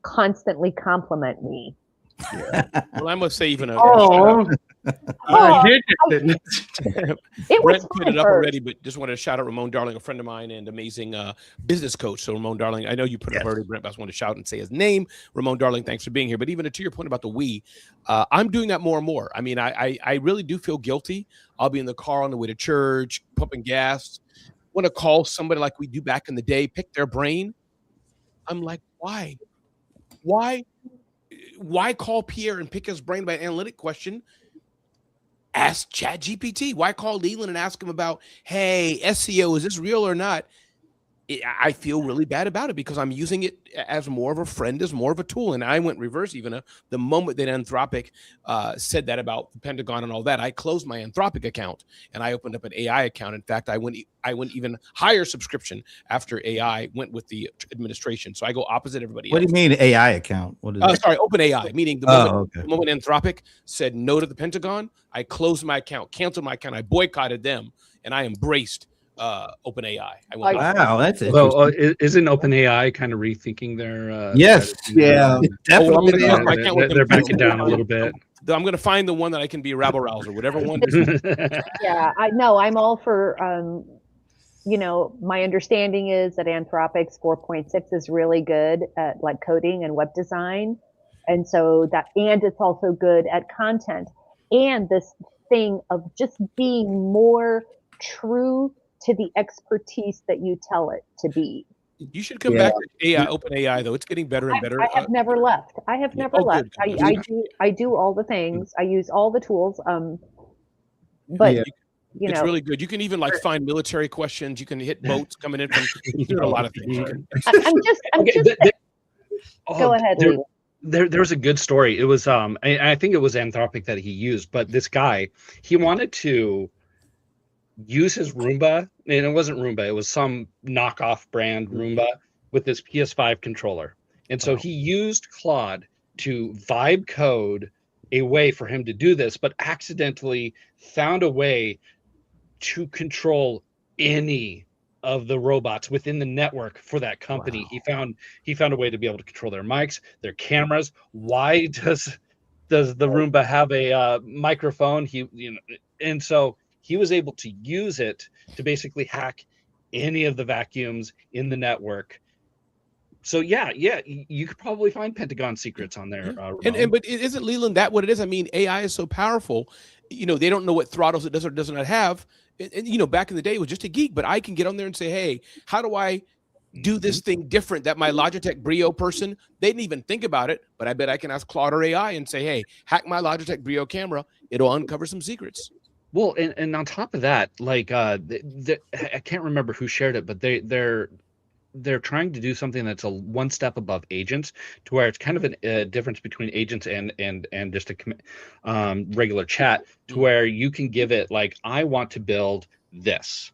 constantly compliment me. Yeah. Well, I must say, even I hate it. It was Brent put it up already, but just wanted to shout out Ramon Darling, a friend of mine and amazing business coach. So Ramon Darling, I know you put it up already, Brent, but I just wanted to shout and say his name. Ramon Darling, thanks for being here. But even to your point about the we, I'm doing that more and more. I mean, I really do feel guilty. I'll be in the car on the way to church, pumping gas, want to call somebody like we do back in the day, pick their brain. I'm like, why? why call Pierre and pick his brain by an analytic question? Ask ChatGPT. Why call Leland and ask him about, hey, SEO, is this real or not? I feel really bad about it because I'm using it as more of a friend, as more of a tool. And I went reverse even the moment that Anthropic said that about the Pentagon and all that. I closed my Anthropic account and I opened up an AI account. In fact, I went even higher subscription after AI went with the administration. So I go opposite everybody What do else. you mean AI account? What is Sorry, open AI, meaning the moment Anthropic said no to the Pentagon, I closed my account, canceled my account. I boycotted them and I embraced OpenAI. Wow, that's interesting. Well, isn't OpenAI kind of rethinking their yes, yeah, definitely. They're backing down a little bit. I'm going to find the one that I can be a rabble rouser, whatever one. Yeah, I know. I'm all for. My understanding is that Anthropic's 4.6 is really good at like coding and web design, and and it's also good at content. And this thing of just being more true to the expertise that you tell it to be. You should come back to AI, OpenAI, though. It's getting better and better. I have never left. I have never left. Good. I do all the things. I use all the tools. But it's really good. You can even like find military questions. You can hit boats coming in from. You can do a lot of things. Go ahead, Lee. There was a good story. It was I think it was Anthropic that he used, but this guy, he wanted to use his Roomba, and it wasn't Roomba, it was some knockoff brand Roomba with this PS5 controller. And so he used Claude to vibe code a way for him to do this, but accidentally found a way to control any of the robots within the network for that company. Wow. He found a way to be able to control their mics, their cameras. Why does the Roomba have a microphone? And so he was able to use it to basically hack any of the vacuums in the network. So yeah, you could probably find Pentagon secrets on there. But isn't Leland that what it is? I mean, AI is so powerful. They don't know what throttles it does or does not have. And back in the day, it was just a geek. But I can get on there and say, hey, how do I do this thing different that my Logitech Brio person, they didn't even think about it. But I bet I can ask Claude or AI and say, hey, hack my Logitech Brio camera. It'll uncover some secrets. Well, and on top of that, like I can't remember who shared it, but they're trying to do something that's one step above agents, to where it's kind of a difference between agents and just a regular chat, to where you can give it like, I want to build this,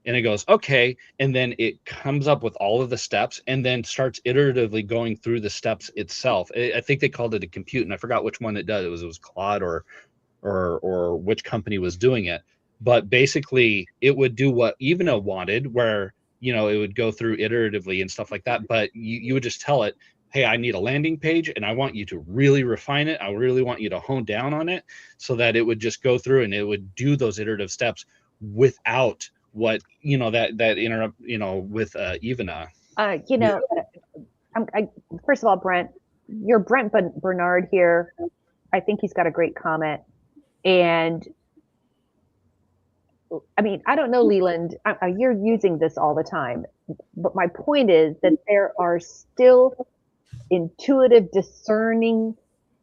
and it goes okay, and then it comes up with all of the steps and then starts iteratively going through the steps itself. I think they called it a compute, and I forgot which one it does. It was Claude or which company was doing it, but basically it would do what Ivana wanted, where it would go through iteratively and stuff like that. But you would just tell it, hey, I need a landing page and I want you to really refine it. I really want you to hone down on it, so that it would just go through and it would do those iterative steps without what that interrupt with Ivana. First of all, Brent, you're Brent Bernard here. I think he's got a great comment. And I mean, I don't know, Leland, you're using this all the time, but my point is that there are still intuitive, discerning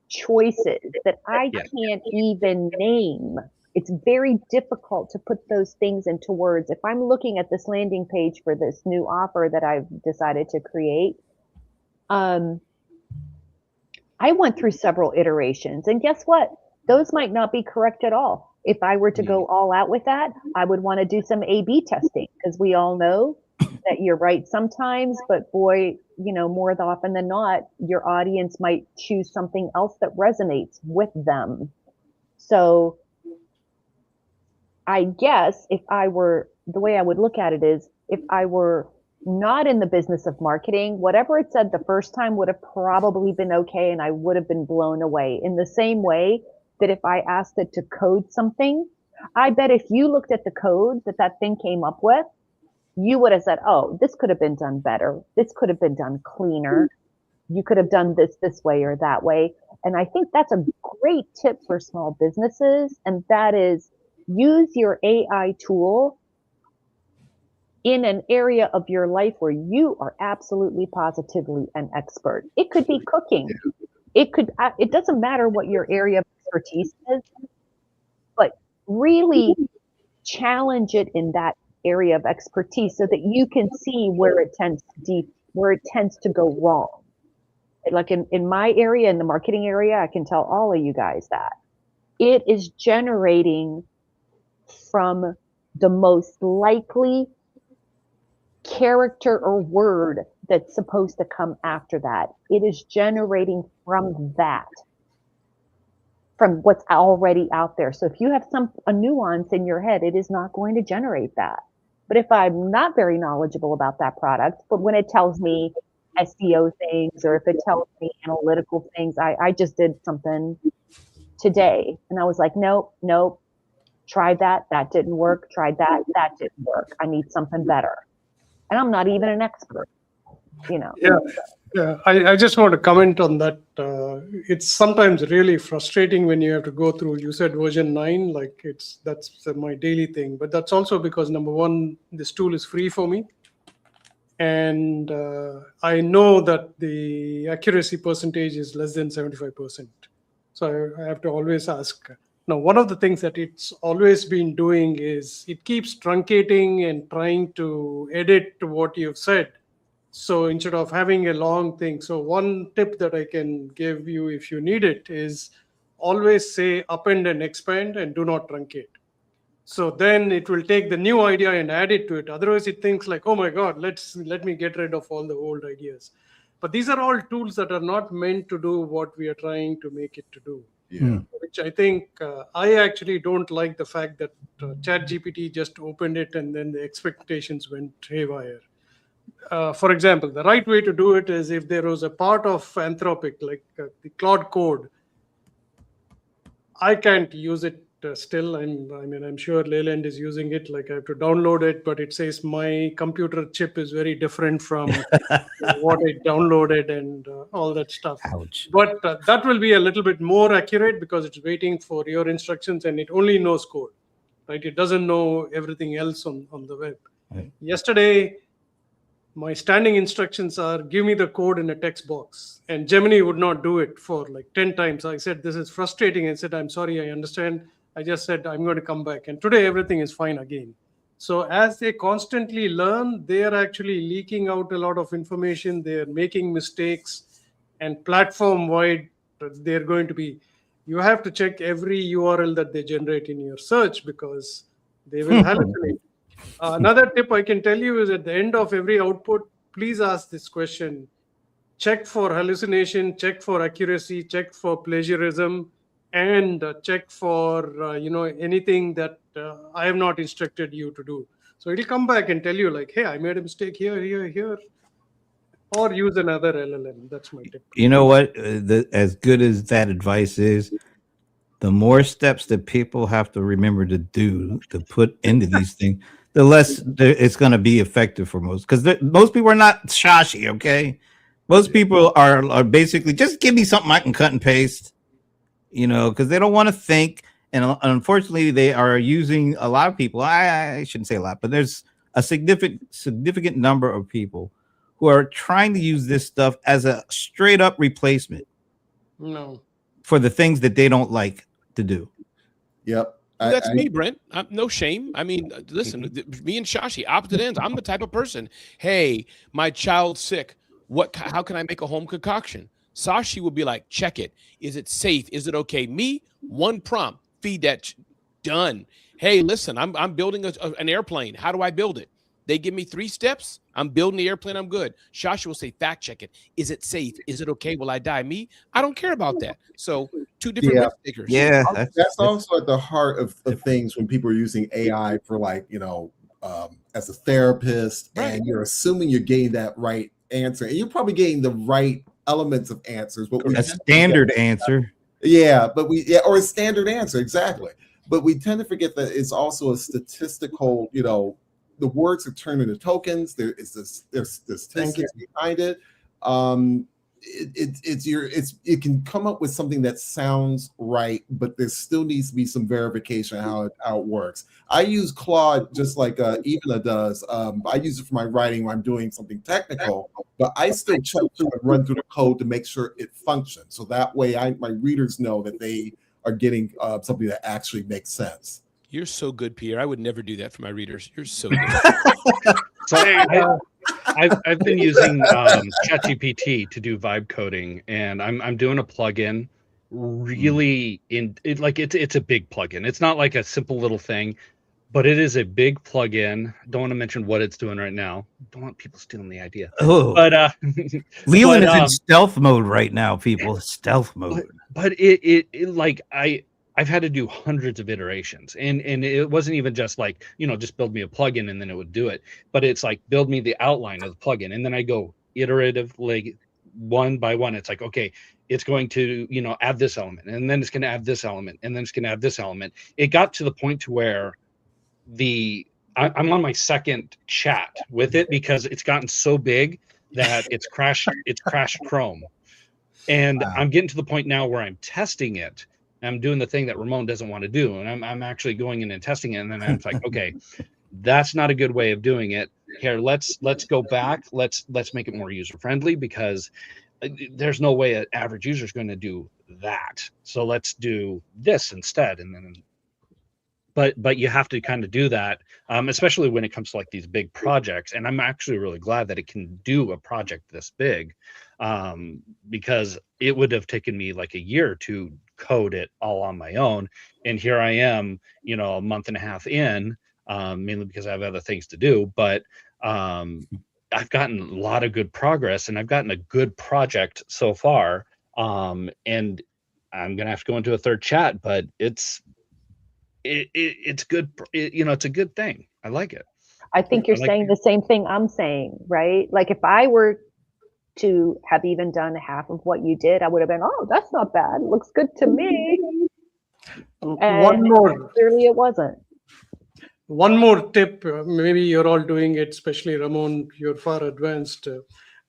choices that I can't even name. It's very difficult to put those things into words. If I'm looking at this landing page for this new offer that I've decided to create, I went through several iterations, and guess what? Those might not be correct at all. If I were to go all out with that, I would want to do some A/B testing, because we all know that you're right sometimes, but boy, more often than not, your audience might choose something else that resonates with them. So I guess the way I would look at it is, if I were not in the business of marketing, whatever it said the first time would have probably been okay, and I would have been blown away. In the same way that if I asked it to code something, I bet if you looked at the code that thing came up with, you would have said, oh, this could have been done better. This could have been done cleaner. You could have done this way or that way. And I think that's a great tip for small businesses. And that is, use your AI tool in an area of your life where you are absolutely positively an expert. It could be cooking. it doesn't matter what your area of expertise is, but really challenge it in that area of expertise so that you can see where it tends to go wrong. Like in my area, in the marketing area, I can tell all of you guys that it is generating from the most likely character or word that's supposed to come after that. It is generating from that, from what's already out there. So if you have a nuance in your head, it is not going to generate that. But if I'm not very knowledgeable about that product, but when it tells me SEO things, or if it tells me analytical things, I just did something today and I was like, nope, tried that didn't work, tried that didn't work, I need something better. And I'm not even an expert, Yeah, I just want to comment on that. It's sometimes really frustrating when you have to go through, you said version 9, like that's my daily thing. But that's also because, number one, this tool is free for me. And I know that the accuracy percentage is less than 75%. So I have to always ask. Now, one of the things that it's always been doing is it keeps truncating and trying to edit what you've said. So instead of having a long thing, so one tip that I can give you if you need it is always say append and expand and do not truncate. So then it will take the new idea and add it to it. Otherwise it thinks like, oh my God, let me get rid of all the old ideas. But these are all tools that are not meant to do what we are trying to make it to do. Yeah. Which I think I actually don't like the fact that ChatGPT just opened it and then the expectations went haywire. For example, the right way to do it is if there was a part of Anthropic, like the Claude Code, I can't use it still. I'm sure Leyland is using it. Like I have to download it, but it says my computer chip is very different from what I downloaded and all that stuff. Ouch. But that will be a little bit more accurate because it's waiting for your instructions and it only knows code, right? It doesn't know everything else on the web. Right. Yesterday, my standing instructions are give me the code in a text box, and Gemini would not do it for like 10 times. I said, this is frustrating. I said, I'm sorry, I understand. I just said, I'm going to come back. And today everything is fine again. So as they constantly learn, they are actually leaking out a lot of information. They're making mistakes, and platform wide, they're going to be, you have to check every URL that they generate in your search because they will hallucinate. Another tip I can tell you is at the end of every output, please ask this question. Check for hallucination, check for accuracy, check for plagiarism, and check for anything that I have not instructed you to do. So it'll come back and tell you like, hey, I made a mistake here, or use another LLM. That's my tip. You know what? As good as that advice is, the more steps that people have to remember to do to put into these things, the less it's going to be effective for most. Because most people are not Shashi, okay? Most people are basically just give me something I can cut and paste, because they don't want to think. And unfortunately, they are using a lot of people. I shouldn't say a lot, but there's a significant number of people who are trying to use this stuff as a straight up replacement. No. For the things that they don't like to do. Yep. That's me, Brent. No shame. I mean, listen, me and Shashi, opposite ends. I'm the type of person. Hey, my child's sick. How can I make a home concoction? Sashi would be like, check it. Is it safe? Is it okay? Me, one prompt, feed that. Done. Hey, listen, I'm building an airplane. How do I build it? They give me 3 steps. I'm building the airplane. I'm good. Shashi will say, fact check it. Is it safe? Is it okay? Will I die? Me, I don't care about that. So 2 different risk takers. Yeah. That's also at the heart of things when people are using AI for as a therapist, Right. and you're assuming you're getting that right answer, and you're probably getting the right elements of answers, but A standard answer. or a standard answer, exactly. But we tend to forget that it's also a statistical, the words are turned into tokens. There's statistics behind it. it can come up with something that sounds right, but there still needs to be some verification how it works. I use Claude just like Evana does. I use it for my writing when I'm doing something technical, but I still check and run through the code to make sure it functions. So that way my readers know that they are getting something that actually makes sense. You're so good, Pierre. I would never do that for my readers. You're so good. So I've been using ChatGPT to do vibe coding, and I'm doing a plugin. Really, it's a big plugin. It's not like a simple little thing, but it is a big plugin. Don't want to mention what it's doing right now. Don't want people stealing the idea. Oh, But Leland is in stealth mode right now, people. Stealth mode. But I've had to do hundreds of iterations, and it wasn't even just like, just build me a plugin and then it would do it, but it's like build me the outline of the plugin, and then I go iterative, like one by one. It's like, okay, it's going to add this element, and then it's going to add this element, and then it's going to add this element. It got to the point to where I'm on my second chat with it because it's gotten so big that it's crashed Chrome, and I'm getting to the point now where I'm testing it. I'm doing the thing that Ramon doesn't want to do, and I'm actually going in and testing it, and then I'm like, okay, that's not a good way of doing it. Here, let's go back. Let's make it more user friendly, because there's no way an average user is going to do that. So let's do this instead, and then. But you have to kind of do that, especially when it comes to like these big projects. And I'm actually really glad that it can do a project this big, because it would have taken me like a year to code it all on my own. And here I am, a month and a half in, mainly because I have other things to do. But I've gotten a lot of good progress, and I've gotten a good project so far. And I'm going to have to go into a third chat, but it's good. It's a good thing. I like it. I think you're saying the same thing I'm saying, right? Like if I were to have even done half of what you did, I would have been, oh, that's not bad. It looks good to me. And one more. Clearly it wasn't. One more tip, maybe you're all doing it, especially Ramon, you're far advanced.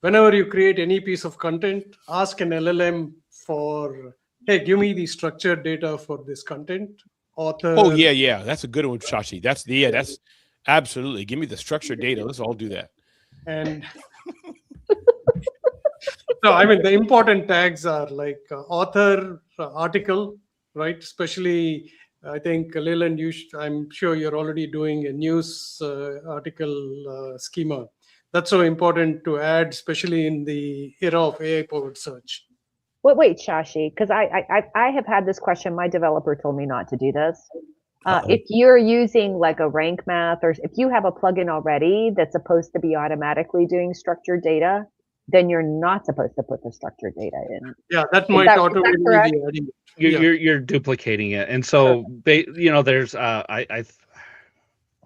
Whenever you create any piece of content, ask an LLM for, hey, give me the structured data for this content. Author. Oh yeah, that's a good one, Shashi. That's absolutely. Give me the structured data. Let's all do that. And so, I mean, the important tags are like author, article, right? Especially, I think Leland, I'm sure you're already doing a news article schema. That's so important to add, especially in the era of AI-powered search. Wait, Shashi, because I have had this question. My developer told me not to do this. If you're using like a rank math, or if you have a plugin already that's supposed to be automatically doing structured data, then you're not supposed to put the structured data in. Yeah, that might automatically be adding. You're duplicating it, and so there's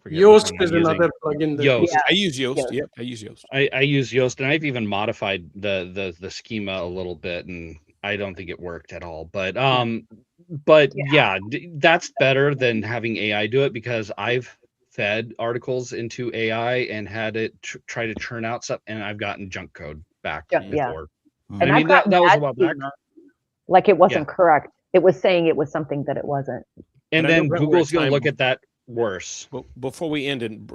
Yoast is another plugin. Yoast. I use Yoast. Yep, I use Yoast. I use Yoast, and I've even modified the schema a little bit, and I don't think it worked at all. But yeah, that's better than having AI do it, because I've fed articles into AI and had it try to churn out stuff, and I've gotten junk code back before. And I mean, that was a while back. Like it wasn't correct. It was saying it was something that it wasn't. And then Google's going to look at that worse. Well, before we end, and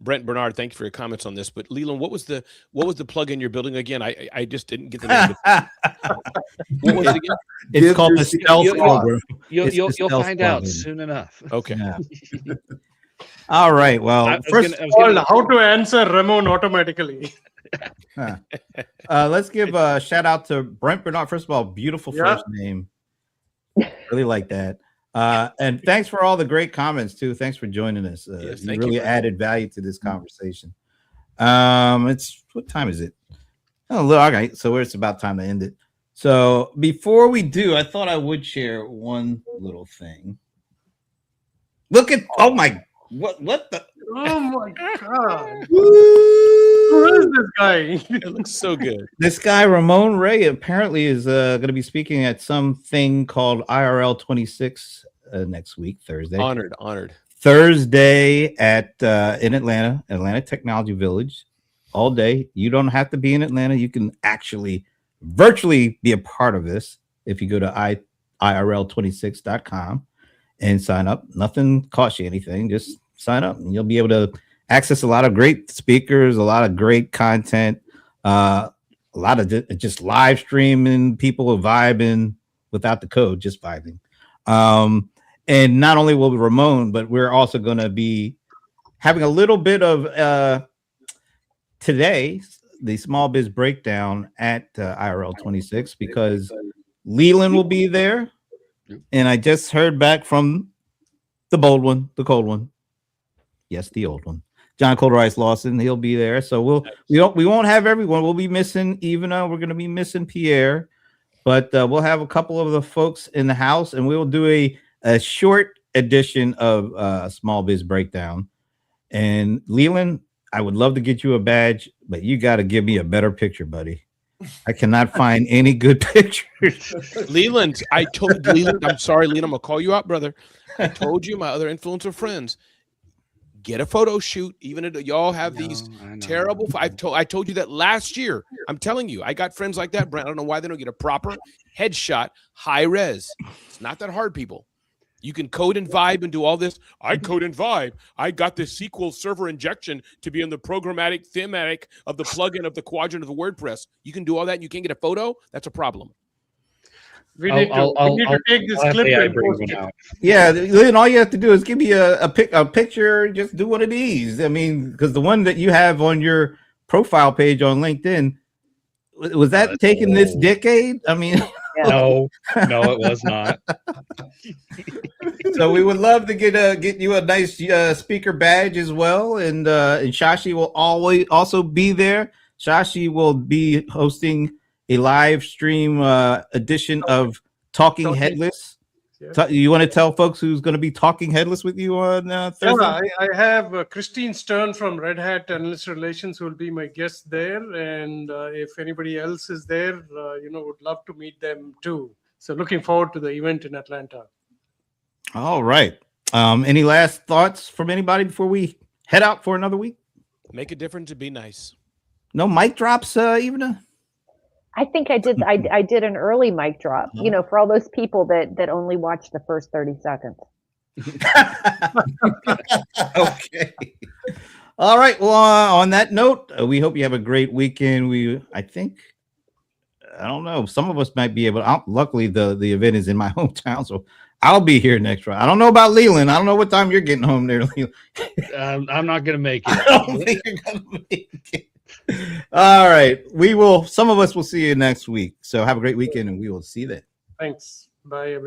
Brent Bernard, thank you for your comments on this. But Leland, what was the plugin you're building again? I just didn't get the name. What was it again? It's called the stealth program. You'll find out soon enough. Okay. Yeah. All right. Well, how to answer Ramon automatically. Let's give a shout out to Brent Bernard. First of all, beautiful first name. Really like that. And thanks for all the great comments too. Thanks for joining us. Yes, you really added value to this conversation. It's what time is it? Oh, look, okay. So it's about time to end it. So before we do, I thought I would share one little thing. Look at what the oh my god. Who is this guy? It looks so good. This guy Ramon Ray apparently is going to be speaking at something called IRL 26 next week, Thursday. Honored. Thursday at in Atlanta Technology Village, all day. You don't have to be in Atlanta. You can actually virtually be a part of this if you go to IRL26.com and sign up. Nothing costs you anything. Just sign up and you'll be able to access a lot of great speakers, a lot of great content, a lot of just live streaming, people vibing without the code, just vibing. And not only will Ramon, but we're also going to be having a little bit of today, the Small Biz Breakdown at IRL 26, because Leland will be there. And I just heard back from the bold one, the cold one. Yes, the old one. John Cold Rice Lawson, he'll be there. So we won't have everyone. We'll be missing Ivana. We're going to be missing Pierre, but we'll have a couple of the folks in the house, and we'll do a short edition of Small Biz Breakdown. And Leland, I would love to get you a badge, but you got to give me a better picture, buddy. I cannot find any good pictures. Leland, I told Leland, I'm sorry, Leland, I'm gonna call you out, brother. I told you, my other influencer friends, get a photo shoot. Even if y'all have these terrible. I told you that last year. I'm telling you, I got friends like that, Brent. I don't know why they don't get a proper headshot, high res. It's not that hard, people. You can code and vibe and do all this. I code and vibe. I got this SQL server injection to be in the programmatic thematic of the plugin of the quadrant of the WordPress. You can do all that and you can't get a photo. That's a problem. We need to take this clip and post it. Yeah, then all you have to do is give me a picture. Just do one of these. I mean, because the one that you have on your profile page on LinkedIn, was that taken this decade? I mean, no, it was not. So we would love to get you a nice speaker badge as well, and Shashi will always also be there. Shashi will be hosting a live stream edition of Talking Headless. Yeah. You want to tell folks who's going to be talking headless with you on Thursday? Yeah, I have Christine Stern from Red Hat Analyst Relations who will be my guest there. And if anybody else is there, would love to meet them too. So looking forward to the event in Atlanta. All right. Any last thoughts from anybody before we head out for another week? Make a difference and be nice. No mic drops, Ivana? I think I did. I did an early mic drop, for all those people that only watch the first 30 seconds. Okay. All right. Well, on that note, we hope you have a great weekend. I don't know. Some of us might be able to. Luckily, the event is in my hometown, so I'll be here next Friday. I don't know about Leland. I don't know what time you're getting home there, Leland. I'm not going to make it. I don't think you're going to make it. All right. Some of us will see you next week. So have a great weekend and we will see you then. Thanks. Bye, everybody.